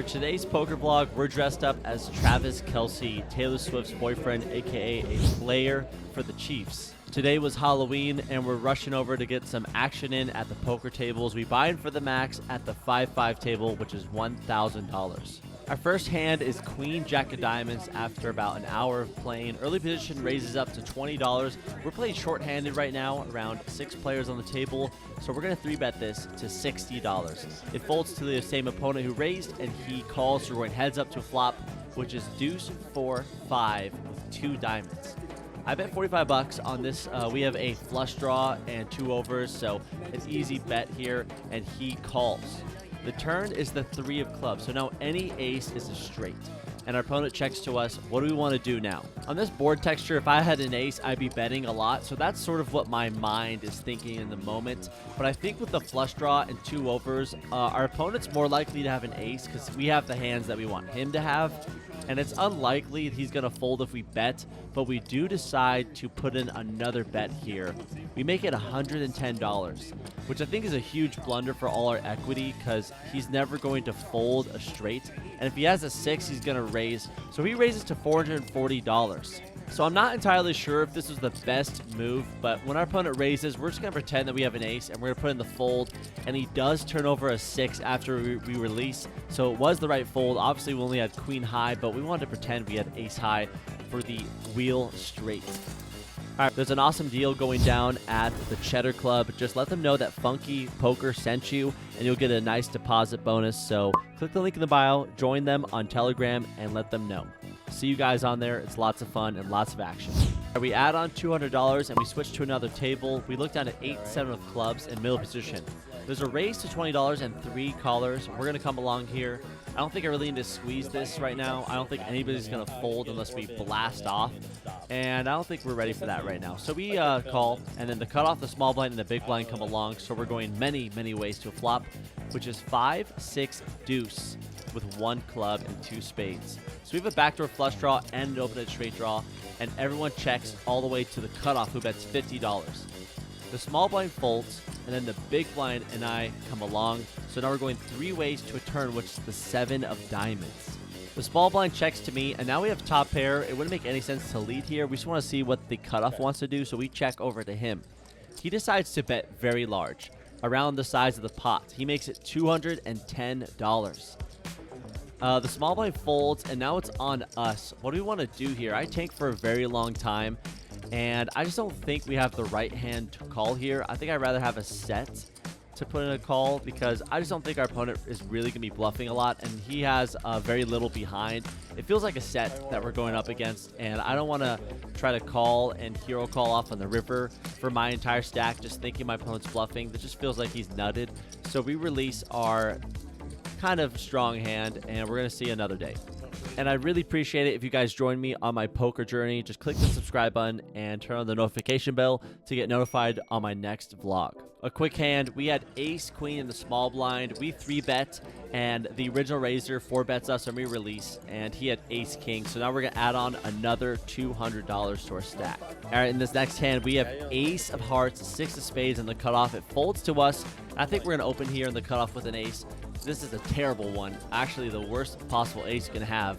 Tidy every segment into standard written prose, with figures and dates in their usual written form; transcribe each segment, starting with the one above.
For today's poker vlog, we're dressed up as Travis Kelce, Taylor Swift's boyfriend, aka a player for the Chiefs. Today was Halloween, and we're rushing over to get some action in at the poker tables. We buy in for the max at the 5-5 table, which is $1,000. Our first hand is Queen Jack of Diamonds after about an hour of playing. Early position raises up to $20. We're playing short-handed right now, around 6 players on the table, so we're going to 3-bet this to $60. It folds to the same opponent who raised, and he calls, so we're going heads up to a flop, which is deuce 4-5 with 2 diamonds. I bet 45 bucks on this. We have a flush draw and 2 overs, so an easy bet here, and he calls. The turn is the 3 of clubs, so now any ace is a straight. And our opponent checks to us, what do we want to do now? On this board texture, if I had an ace, I'd be betting a lot, so that's sort of what my mind is thinking in the moment. But I think with the flush draw and 2 overs, our opponent's more likely to have an ace because we have the hands that we want him to have. And it's unlikely he's going to fold if we bet, but we do decide to put in another bet here. We make it $110, which I think is a huge blunder for all our equity because he's never going to fold a straight. And if he has a 6, he's going to raise. So he raises to $440. So I'm not entirely sure if this was the best move, but when our opponent raises, we're just going to pretend that we have an ace, and we're going to put in the fold, and he does turn over a 6 after we release, so it was the right fold. Obviously, we only had queen high, but we wanted to pretend we had ace high for the wheel straight. All right, there's an awesome deal going down at the Cheddar Club. Just let them know that Funky Poker sent you, and you'll get a nice deposit bonus. So click the link in the bio, join them on Telegram, and let them know. See you guys on there. It's lots of fun and lots of action. We add on $200 and we switch to another table. We look down at 8-7 of clubs in middle position. There's a raise to $20 and 3 callers. We're going to come along here. I don't think I really need to squeeze this right now. I don't think anybody's going to fold unless we blast off. And I don't think we're ready for that right now. So we call, and then the cutoff, the small blind, and the big blind come along. So we're going many, many ways to a flop, which is 5, 6, deuce with 1 club and 2 spades. So we have a backdoor flush draw and an open-ended straight draw, and everyone checks all the way to the cutoff, who bets $50. The small blind folds, and then the big blind and I come along. So now we're going 3 ways to a turn, which is the 7 of diamonds. The small blind checks to me, and now we have top pair. It wouldn't make any sense to lead here. We just want to see what the cutoff wants to do, so we check over to him. He decides to bet very large, around the size of the pot. He makes it $210. The small blind folds, and now it's on us. What do we want to do here? I tank for a very long time, and I just don't think we have the right hand to call here. I think I'd rather have a set to put in a call because I just don't think our opponent is really going to be bluffing a lot, and he has very little behind. It feels like a set that we're going up against, and I don't want to try to call and hero call off on the river for my entire stack just thinking my opponent's bluffing. That just feels like he's nutted. So we release our kind of strong hand, and we're going to see another day. And I'd really appreciate it if you guys join me on my poker journey. Just click the subscribe button and turn on the notification bell to get notified on my next vlog. A quick hand, we had ace queen in the small blind. We 3-bet, and the original raiser 4-bets us and we release, and he had ace king. So now we're going to add on another $200 to our stack. All right, in this next hand, we have ace of hearts, 6 of spades, and the cutoff. It folds to us. I think we're going to open here in the cutoff with an ace. This is a terrible one. Actually, the worst possible ace you can have.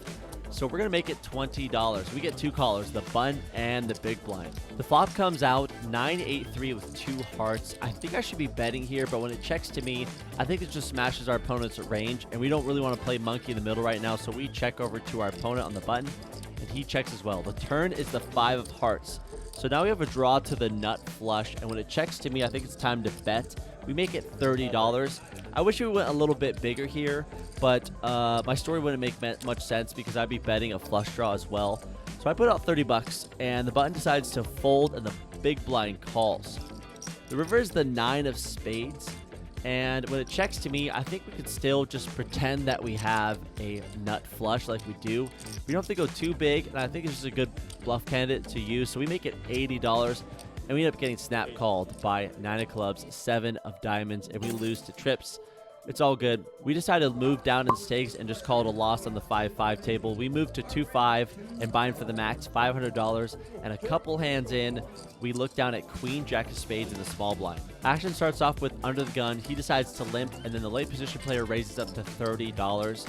So we're going to make it $20. We get 2 callers, the button and the big blind. The flop comes out 9-8-3 with 2 hearts. I think I should be betting here, but when it checks to me, I think it just smashes our opponent's range, and we don't really want to play monkey in the middle right now, so we check over to our opponent on the button, and he checks as well. The turn is the 5 of hearts. So now we have a draw to the nut flush, and when it checks to me, I think it's time to bet. We make it $30. I wish we went a little bit bigger here, but my story wouldn't make much sense because I'd be betting a flush draw as well. So I put out 30 bucks, and the button decides to fold, and the big blind calls. The river is the 9 of spades, and when it checks to me, I think we could still just pretend that we have a nut flush like we do. We don't have to go too big, and I think it's just a good bluff candidate to use. So we make it $80. And we end up getting snap called by 9 of clubs, 7 of diamonds, and we lose to trips. It's all good. We decided to move down in stakes and just call it a loss on the 5-5 table. We moved to 2-5 and buying for the max, $500. And a couple hands in, we look down at Queen Jack of Spades in the small blind. Action starts off with under the gun. He decides to limp, and then the late position player raises up to $30.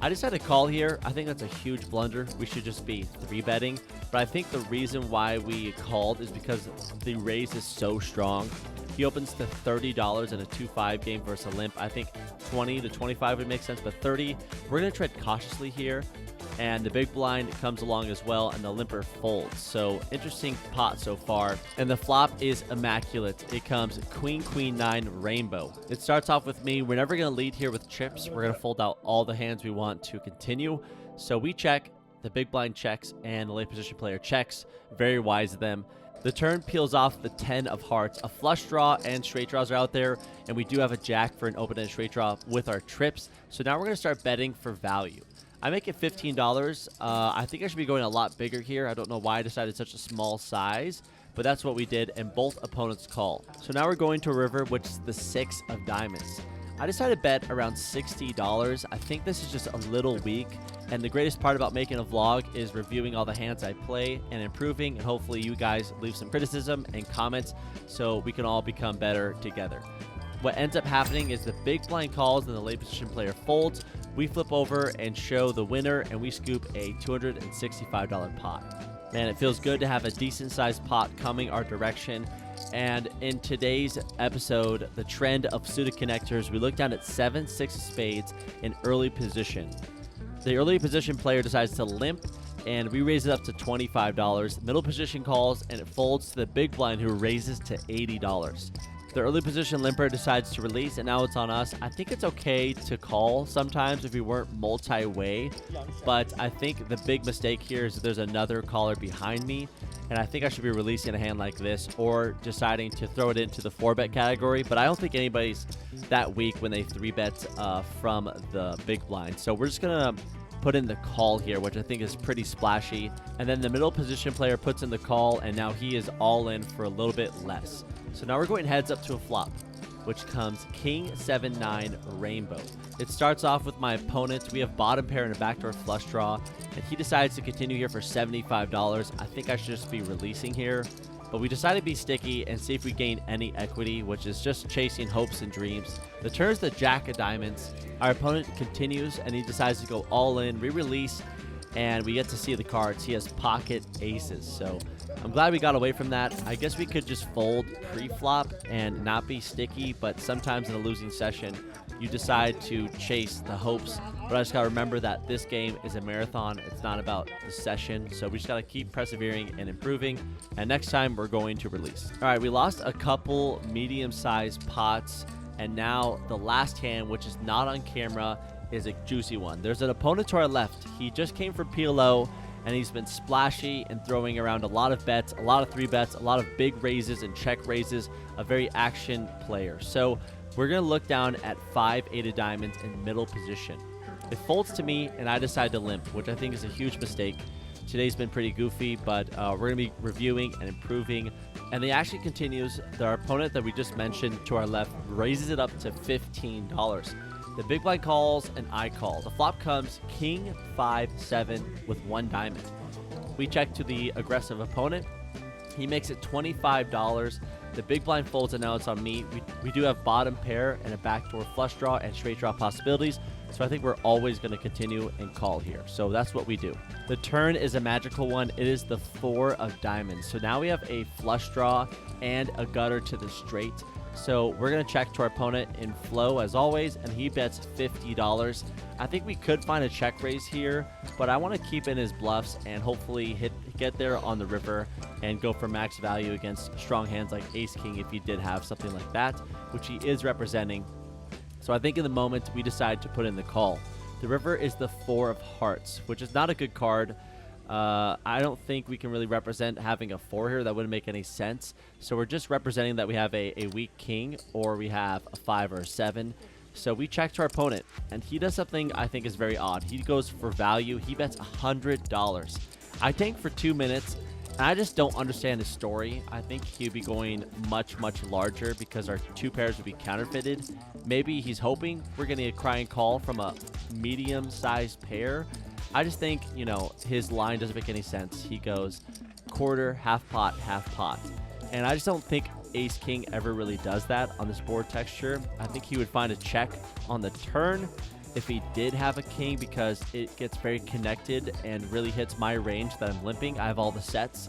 I decided to call here. I think that's a huge blunder. We should just be 3-betting. But I think the reason why we called is because the raise is so strong. He opens to $30 in a 2-5 game versus a limp. I think 20 to 25 would make sense, but 30, we're going to tread cautiously here. And the big blind comes along as well, and the limper folds. So interesting pot so far. And the flop is immaculate. It comes queen, queen, 9, rainbow. It starts off with me. We're never going to lead here with chips. We're going to fold out all the hands we want to continue. So we check, the big blind checks, and the late position player checks. Very wise of them. The turn peels off the 10 of hearts. A flush draw and straight draws are out there, and we do have a jack for an open-ended straight draw with our trips. So now we're going to start betting for value. I make it $15. I think I should be going a lot bigger here. I don't know why I decided such a small size, but that's what we did, and both opponents call. So now we're going to a river, which is the 6 of diamonds. I decided to bet around $60. I think this is just a little weak, and the greatest part about making a vlog is reviewing all the hands I play and improving, and hopefully you guys leave some criticism and comments so we can all become better together. What ends up happening is the big blind calls and the late position player folds. We flip over and show the winner, and we scoop a $265 pot. Man, it feels good to have a decent sized pot coming our direction. And in today's episode, the trend of suited connectors, we look down at 7, 6 of spades in early position. The early position player decides to limp, and we raise it up to $25. Middle position calls, and it folds to the big blind, who raises to $80. The early position limper decides to release, and now it's on us. I think it's okay to call sometimes if we weren't multi-way, but I think the big mistake here is that there's another caller behind me, and I think I should be releasing a hand like this or deciding to throw it into the 4-bet category, but I don't think anybody's that weak when they 3-bet from the big blind. So we're just going to put in the call here, which I think is pretty splashy, and then the middle position player puts in the call, and now he is all in for a little bit less. So now we're going heads up to a flop, which comes king, 7, 9, rainbow. It starts off with my opponent. We have bottom pair and a backdoor flush draw, and he decides to continue here for $75. I think I should just be releasing here, but we decided to be sticky and see if we gain any equity, which is just chasing hopes and dreams. The turn is the jack of diamonds. Our opponent continues, and he decides to go all in. We release, and we get to see the cards. He has pocket aces, so I'm glad we got away from that. I guess we could just fold pre-flop and not be sticky, but sometimes in a losing session, you decide to chase the hopes. But I just got to remember that this game is a marathon. It's not about the session, so we just got to keep persevering and improving, and next time we're going to release. All right, we lost a couple medium-sized pots, and now the last hand, which is not on camera, is a juicy one. There's an opponent to our left. He just came from PLO, and he's been splashy and throwing around a lot of bets, a lot of 3-bets, a lot of big raises and check raises, a very action player. So we're going to look down at 5, 8 of diamonds in middle position. It folds to me, and I decide to limp, which I think is a huge mistake. Today's been pretty goofy, but we're going to be reviewing and improving. And the action continues. Our opponent that we just mentioned to our left raises it up to $15. The big blind calls, and I call. The flop comes king, 5, 7 with 1 diamond. We check to the aggressive opponent. He makes it $25. The big blind folds, and now it's on me. We do have bottom pair and a backdoor flush draw and straight draw possibilities, so I think we're always going to continue and call here. So that's what we do. The turn is a magical one. It is the 4 of diamonds. So now we have a flush draw and a gutter to the straight. So we're going to check to our opponent in flow as always, and he bets $50. I think we could find a check raise here, but I want to keep in his bluffs and hopefully get there on the river and go for max value against strong hands like ace king if he did have something like that, which he is representing. So I think in the moment we decide to put in the call. The river is the 4 of hearts, which is not a good card. I don't think we can really represent having a 4 here. That wouldn't make any sense. So we're just representing that we have a weak king, or we have a 5 or a 7. So we check to our opponent, and he does something I think is very odd. He goes for value. He bets $100. I tank for 2 minutes, and I just don't understand his story. I think he'd be going much, much larger because our 2 pairs would be counterfeited. Maybe he's hoping we're getting a crying call from a medium-sized pair. I just think, you know, his line doesn't make any sense. He goes quarter, half pot, half pot. And I just don't think ace king ever really does that on this board texture. I think he would find a check on the turn, if he did have a king because it gets very connected and really hits my range that I'm limping. I have all the sets.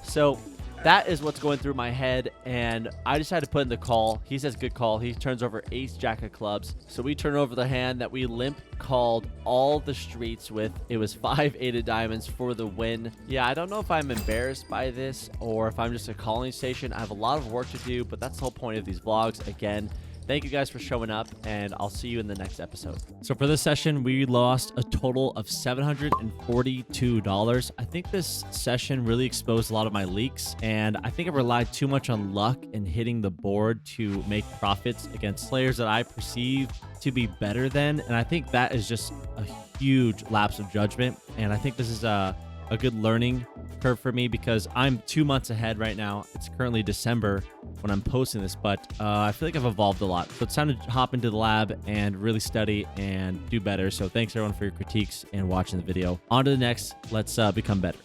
So that is what's going through my head, and I decided to put in the call. He says good call. He turns over ace jack of clubs. So we turn over the hand that we limp called all the streets with. It was 5-8 of diamonds for the win. Yeah, I don't know if I'm embarrassed by this or if I'm just a calling station. I have a lot of work to do, but that's the whole point of these vlogs. Again, thank you guys for showing up, and I'll see you in the next episode. So for this session, we lost a total of $742. I think this session really exposed a lot of my leaks, and I think I relied too much on luck and hitting the board to make profits against players that I perceive to be better than, and I think that is just a huge lapse of judgment, and I think this is a good learning curve for me because I'm 2 months ahead right now. It's currently December when I'm posting this, but I feel like I've evolved a lot. So it's time to hop into the lab and really study and do better. So thanks everyone for your critiques and watching the video. On to the next. Let's become better.